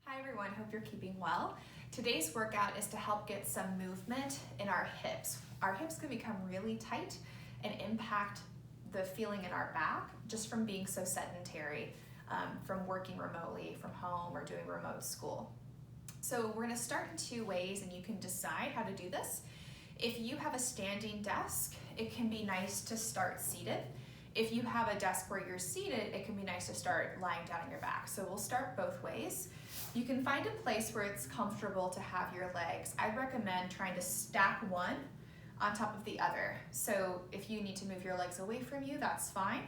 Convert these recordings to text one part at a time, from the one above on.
Hi everyone, hope you're keeping well. Today's workout is to help get some movement in our hips. Our hips can become really tight and impact the feeling in our back just from being so sedentary, from working remotely from home or doing remote school. So we're gonna start in two ways and you can decide how to do this. If you have a standing desk, it can be nice to start seated. If you have a desk where you're seated, it can be nice to start lying down on your back. So we'll start both ways. You can find a place where it's comfortable to have your legs. I'd recommend trying to stack one on top of the other. So if you need to move your legs away from you, that's fine.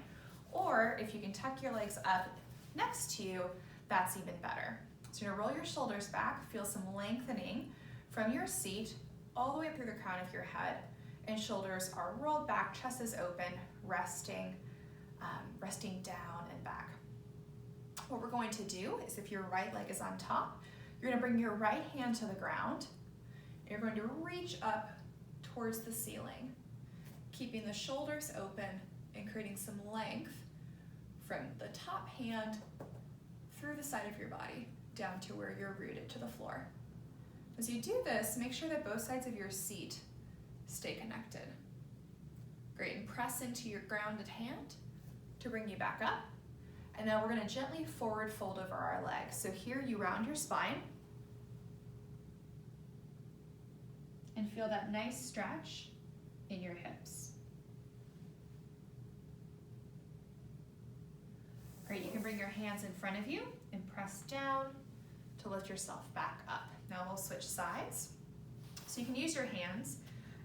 Or if you can tuck your legs up next to you, that's even better. So you're gonna roll your shoulders back, feel some lengthening from your seat all the way up through the crown of your head, and shoulders are rolled back, chest is open, resting down and back. What we're going to do is, if your right leg is on top, you're gonna bring your right hand to the ground. You're going to reach up towards the ceiling, keeping the shoulders open and creating some length from the top hand through the side of your body down to where you're rooted to the floor. As you do this, make sure that both sides of your seat stay connected. Great, and press into your grounded hand to bring you back up. And now we're gonna gently forward fold over our legs. So here you round your spine and feel that nice stretch in your hips. Great, you can bring your hands in front of you and press down to lift yourself back up. Now we'll switch sides. So you can use your hands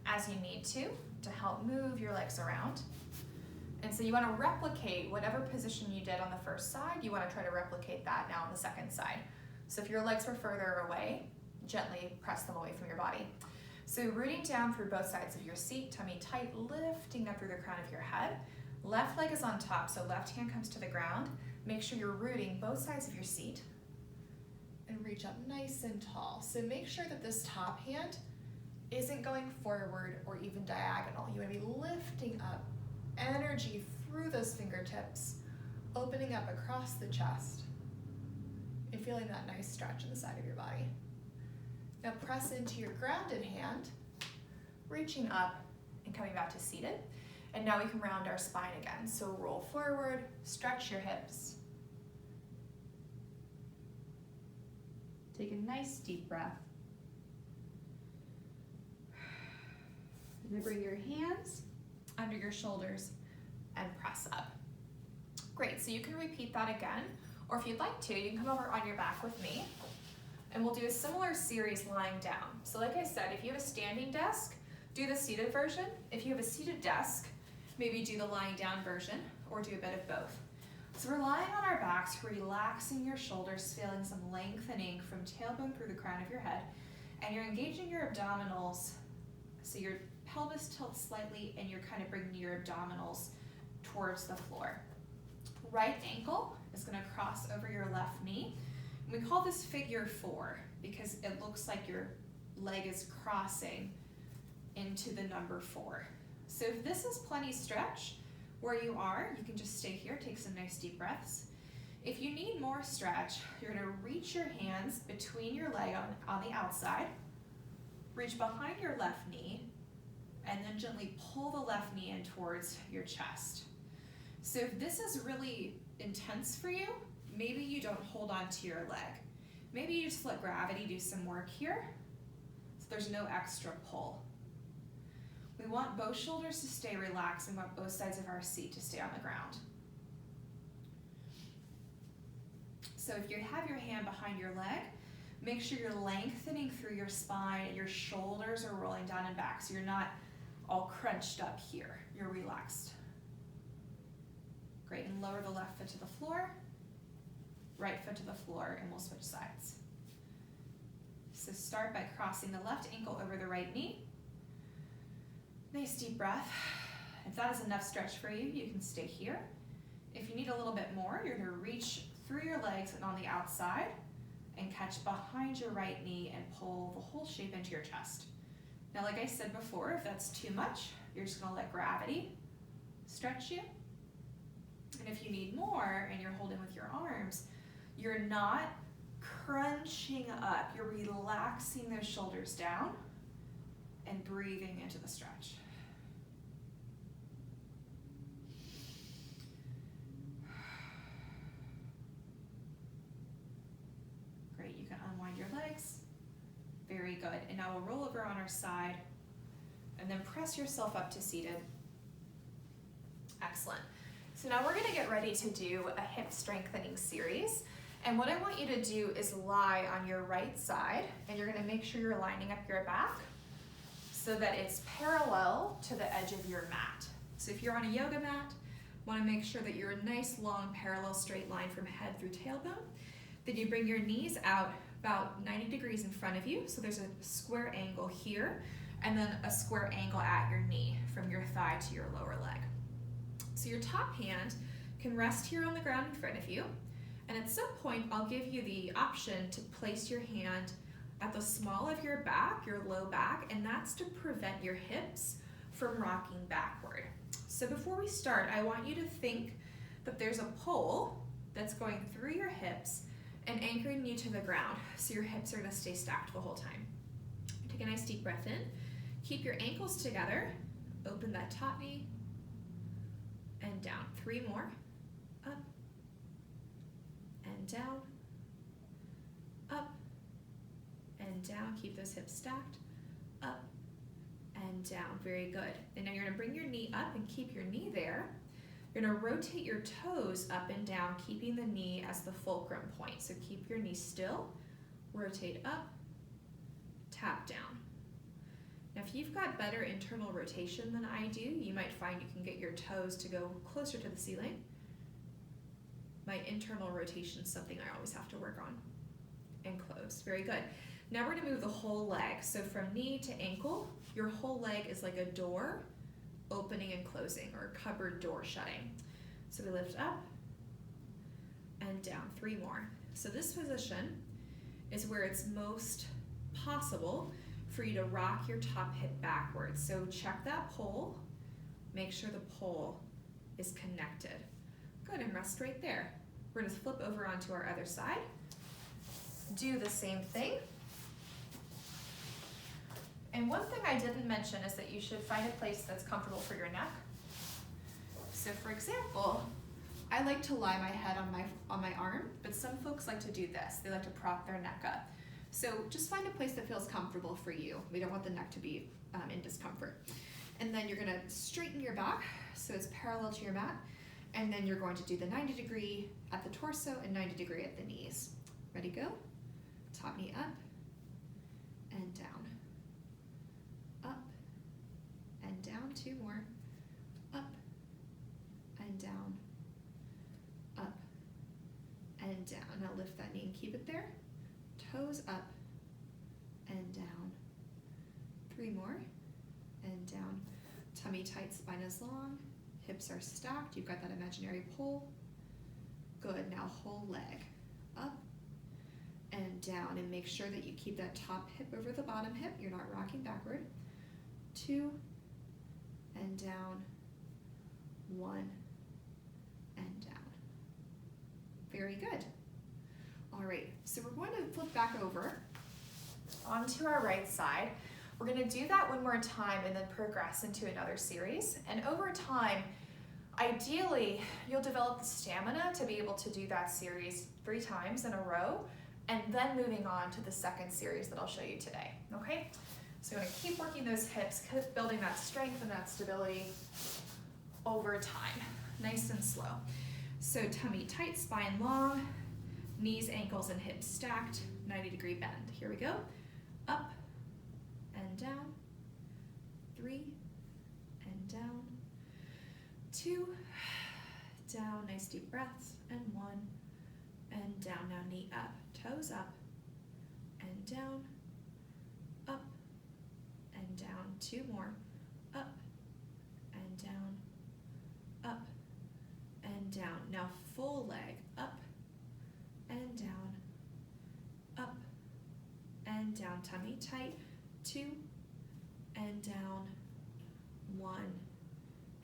as you need to help move your legs around. And so you want to replicate whatever position you did on the first side, you want to try to replicate that now on the second side. So if your legs were further away, gently press them away from your body. So rooting down through both sides of your seat, tummy tight, lifting up through the crown of your head. Left leg is on top, so left hand comes to the ground. Make sure you're rooting both sides of your seat and reach up nice and tall. So make sure that this top hand isn't going forward or even diagonal. You want to be lifting up energy through those fingertips, opening up across the chest, and feeling that nice stretch in the side of your body. Now press into your grounded hand, reaching up and coming back to seated. And now we can round our spine again. So roll forward, stretch your hips. Take a nice deep breath. And then bring your hands under your shoulders and press up. Great, so you can repeat that again, or if you'd like to, you can come over on your back with me, and we'll do a similar series lying down. So like I said, if you have a standing desk, do the seated version. If you have a seated desk, maybe do the lying down version, or do a bit of both. So we're lying on our backs, relaxing your shoulders, feeling some lengthening from tailbone through the crown of your head, and you're engaging your abdominals, so your pelvis tilts slightly and you're kind of bringing your abdominals towards the floor. Right ankle is going to cross over your left knee. And we call this figure 4 because it looks like your leg is crossing into the number 4. So if this is plenty stretch where you are, you can just stay here, take some nice deep breaths. If you need more stretch, you're going to reach your hands between your leg on the outside, reach behind your left knee, and then gently pull the left knee in towards your chest. So if this is really intense for you, maybe you don't hold on to your leg. Maybe you just let gravity do some work here, so there's no extra pull. We want both shoulders to stay relaxed and we want both sides of our seat to stay on the ground. So if you have your hand behind your leg, make sure you're lengthening through your spine and your shoulders are rolling down and back, so you're not all crunched up here. You're relaxed. Great, and lower the left foot to the floor, right foot to the floor, and we'll switch sides. So start by crossing the left ankle over the right knee. Nice deep breath. If that is enough stretch for you, you can stay here. If you need a little bit more, you're gonna reach through your legs and on the outside and catch behind your right knee and pull the whole shape into your chest. Now, like I said before, if that's too much, you're just gonna let gravity stretch you. And if you need more and you're holding with your arms, you're not crunching up. You're relaxing those shoulders down and breathing into the stretch. Great, you can unwind your legs. Very good. And now we'll roll over on our side and then press yourself up to seated. Excellent. So now we're gonna get ready to do a hip strengthening series. And what I want you to do is lie on your right side, and you're gonna make sure you're lining up your back so that it's parallel to the edge of your mat. So if you're on a yoga mat, wanna make sure that you're a nice, long, parallel straight line from head through tailbone. Then you bring your knees out about 90 degrees in front of you. So there's a square angle here, and then a square angle at your knee from your thigh to your lower leg. So your top hand can rest here on the ground in front of you. And at some point, I'll give you the option to place your hand at the small of your back, your low back, and that's to prevent your hips from rocking backward. So before we start, I want you to think that there's a pole that's going through your hips and anchoring you to the ground. So your hips are gonna stay stacked the whole time. Take a nice deep breath in. Keep your ankles together. Open that top knee and down. 3 more. Up and down. Up and down. Keep those hips stacked. Up and down. Very good. And now you're gonna bring your knee up and keep your knee there. You're gonna rotate your toes up and down, keeping the knee as the fulcrum point. So keep your knee still, rotate up, tap down. Now if you've got better internal rotation than I do, you might find you can get your toes to go closer to the ceiling. My internal rotation is something I always have to work on. And close, very good. Now we're gonna move the whole leg. So from knee to ankle, your whole leg is like a door, opening and closing, or a cupboard door shutting. So we lift up and down. 3 more. So this position is where it's most possible for you to rock your top hip backwards. So check that pole, make sure the pole is connected. Good, and rest right there. We're gonna flip over onto our other side. Do the same thing. And one thing I didn't mention is that you should find a place that's comfortable for your neck. So for example, I like to lie my head on my arm, but some folks like to do this. They like to prop their neck up. So just find a place that feels comfortable for you. We don't want the neck to be in discomfort. And then you're gonna straighten your back so it's parallel to your mat. And then you're going to do the 90 degree at the torso and 90 degree at the knees. Ready, go? Top knee up and down. Up and down. 2 more. Up and down. Up and down. Now lift that knee and keep it there. Toes up and down. 3 more. And down. Tummy tight, spine is long. Hips are stacked. You've got that imaginary pole. Good. Now whole leg. Up and down. And make sure that you keep that top hip over the bottom hip. You're not rocking backward. 2 and down. 1 and down. Very good. All right, so we're going to flip back over onto our right side. We're going to do that one more time and then progress into another series. And over time, ideally, you'll develop the stamina to be able to do that series 3 times in a row, and then moving on to the second series that I'll show you today, okay? So you're going to keep working those hips, keep building that strength and that stability over time, nice and slow. So tummy tight, spine long, knees, ankles, and hips stacked, 90 degree bend. Here we go. Up and down. 3 and down. 2, down, nice deep breaths, and 1 and down. Now knee up, toes up and down, up and down. 2 more. Up and down, up and down. Now full leg, up and down, up and down. Tummy tight. 2 and down, 1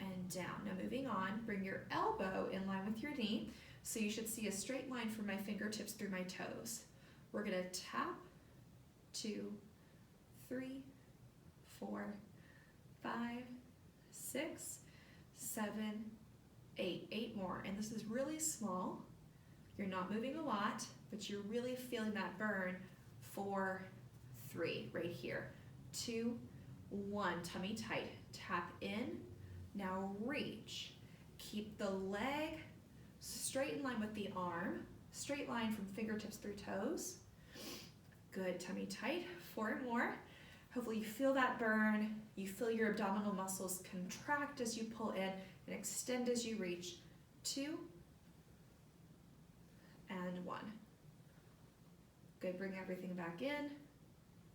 and down. Now moving on, bring your elbow in line with your knee. So you should see a straight line from my fingertips through my toes. We're gonna tap, 2, 3, 4, 5, 6, 7, 8. 8 more. And this is really small. You're not moving a lot, but you're really feeling that burn. 4, 3, right here. 2, 1, tummy tight. Tap in. Now reach. Keep the leg straight in line with the arm. Straight line from fingertips through toes. Good, tummy tight. 4 more. Hopefully you feel that burn. You feel your abdominal muscles contract as you pull in and extend as you reach. 2 and 1. Good, bring everything back in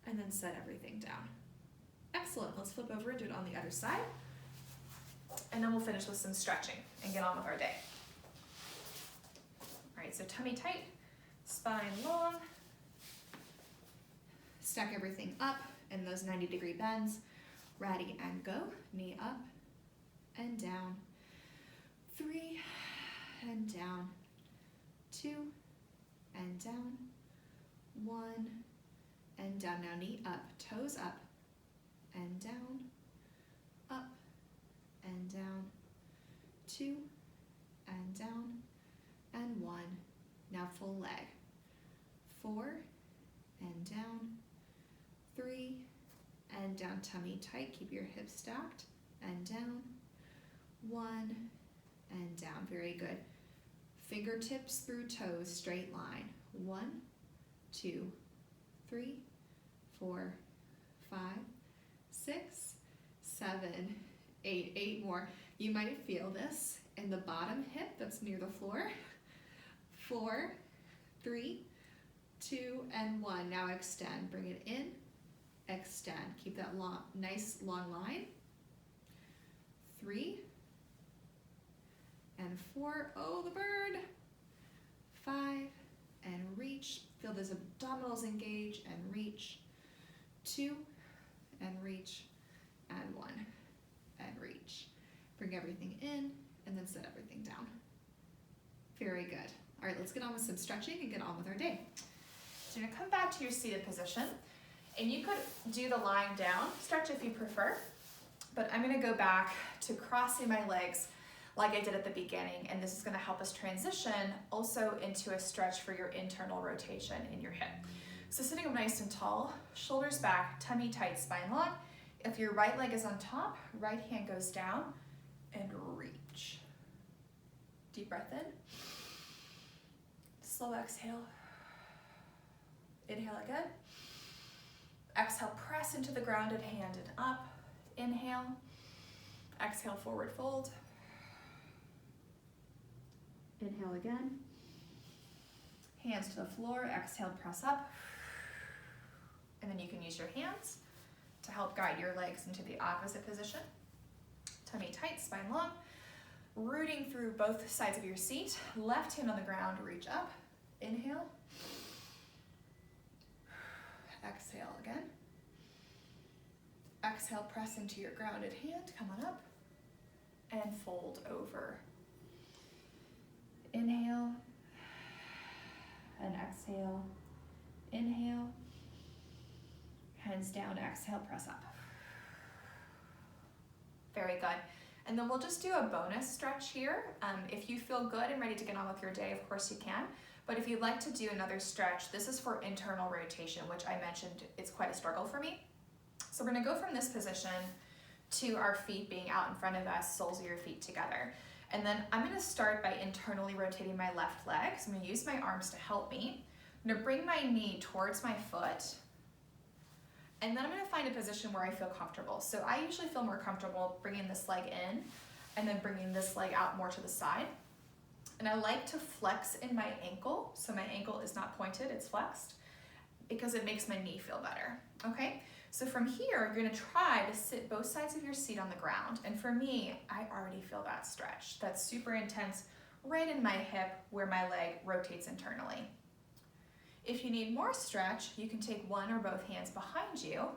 and then set everything down. Excellent, let's flip over and do it on the other side. And then we'll finish with some stretching and get on with our day. All right, so tummy tight, spine long. Stack everything up in those 90-degree bends. Ready and go. Knee up and down. 3 and down. 2 and down. 1 and down. Now knee up, toes up and down, up and down. 2 and down and 1. Now full leg. 4 and down. 3 and down, tummy tight, keep your hips stacked, and down. 1 and down, very good. Fingertips through toes, straight line. 1, 2, 3, 4, 5, 6, 7, 8. 8 more. You might feel this in the bottom hip that's near the floor. 4, 3, 2, and 1. Now extend, bring it in. Extend, keep that long, nice long line. 3 and 4, oh the burn. 5 and reach, feel those abdominals engage and reach. 2 and reach, and 1 and reach. Bring everything in and then set everything down. Very good. All right, let's get on with some stretching and get on with our day. So you're gonna come back to your seated position. And you could do the lying down stretch if you prefer, but I'm gonna go back to crossing my legs like I did at the beginning, and this is gonna help us transition also into a stretch for your internal rotation in your hip. So sitting up nice and tall, shoulders back, tummy tight, spine long. If your right leg is on top, right hand goes down and reach. Deep breath in. Slow exhale. Inhale again. Exhale, press into the grounded hand and up. Inhale. Exhale, forward fold. Inhale again. Hands to the floor. Exhale, press up. And then you can use your hands to help guide your legs into the opposite position. Tummy tight, spine long. Rooting through both sides of your seat. Left hand on the ground, reach up. Inhale. Exhale again. Exhale, press into your grounded hand, come on up, and fold over. Inhale, and exhale. Inhale, hands down, exhale, press up. Very good. And then we'll just do a bonus stretch here. If you feel good and ready to get on with your day, of course you can. But if you'd like to do another stretch, this is for internal rotation, which I mentioned it's quite a struggle for me. So we're gonna go from this position to our feet being out in front of us, soles of your feet together. And then I'm gonna start by internally rotating my left leg. So I'm gonna use my arms to help me. I'm gonna bring my knee towards my foot. And then I'm gonna find a position where I feel comfortable. So I usually feel more comfortable bringing this leg in and then bringing this leg out more to the side. And I like to flex in my ankle, so my ankle is not pointed, it's flexed, because it makes my knee feel better, okay? So from here, you're gonna try to sit both sides of your seat on the ground. And for me, I already feel that stretch. That's super intense right in my hip where my leg rotates internally. If you need more stretch, you can take one or both hands behind you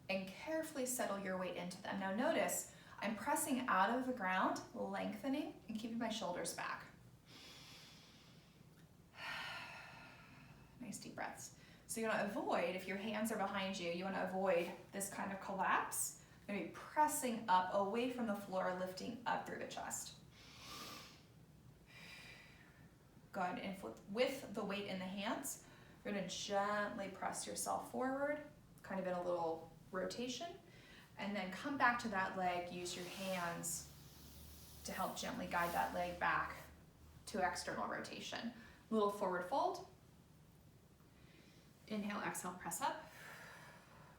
and carefully settle your weight into them. Now notice, I'm pressing out of the ground, lengthening, and keeping my shoulders back. Nice deep breaths. So you want to avoid, if your hands are behind you, you want to avoid this kind of collapse. You're going to be pressing up away from the floor, lifting up through the chest. Good. And with the weight in the hands, you're going to gently press yourself forward, kind of in a little rotation, and then come back to that leg. Use your hands to help gently guide that leg back to external rotation. Little forward fold. Inhale, exhale, press up.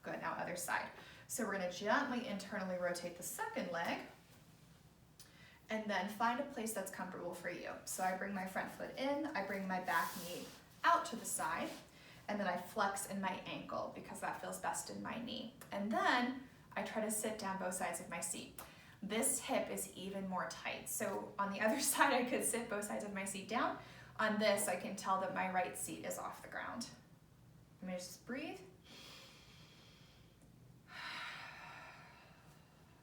Good, now other side. So we're gonna gently internally rotate the second leg and then find a place that's comfortable for you. So I bring my front foot in, I bring my back knee out to the side, and then I flex in my ankle because that feels best in my knee. And then I try to sit down both sides of my seat. This hip is even more tight. So on the other side, I could sit both sides of my seat down. On this, I can tell that my right seat is off the ground. I'm gonna just breathe.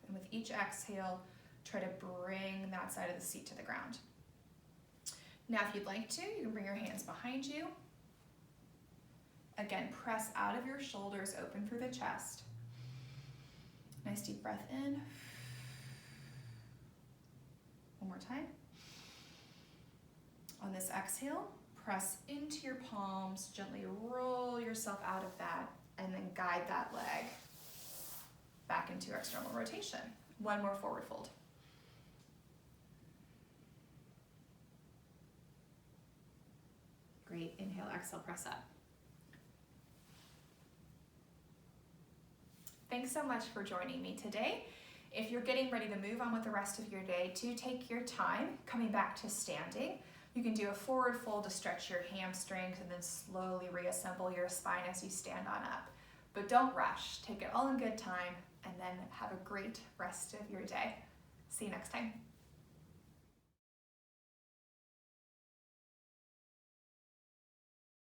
And with each exhale, try to bring that side of the seat to the ground. Now, if you'd like to, you can bring your hands behind you. Again, press out of your shoulders, open through the chest. Nice deep breath in. One more time. On this exhale, press into your palms, gently roll yourself out of that, and then guide that leg back into external rotation. One more forward fold. Great, inhale, exhale, press up. Thanks so much for joining me today. If you're getting ready to move on with the rest of your day, do take your time coming back to standing. You can do a forward fold to stretch your hamstrings and then slowly reassemble your spine as you stand on up. But don't rush, take it all in good time, and then have a great rest of your day. See you next time.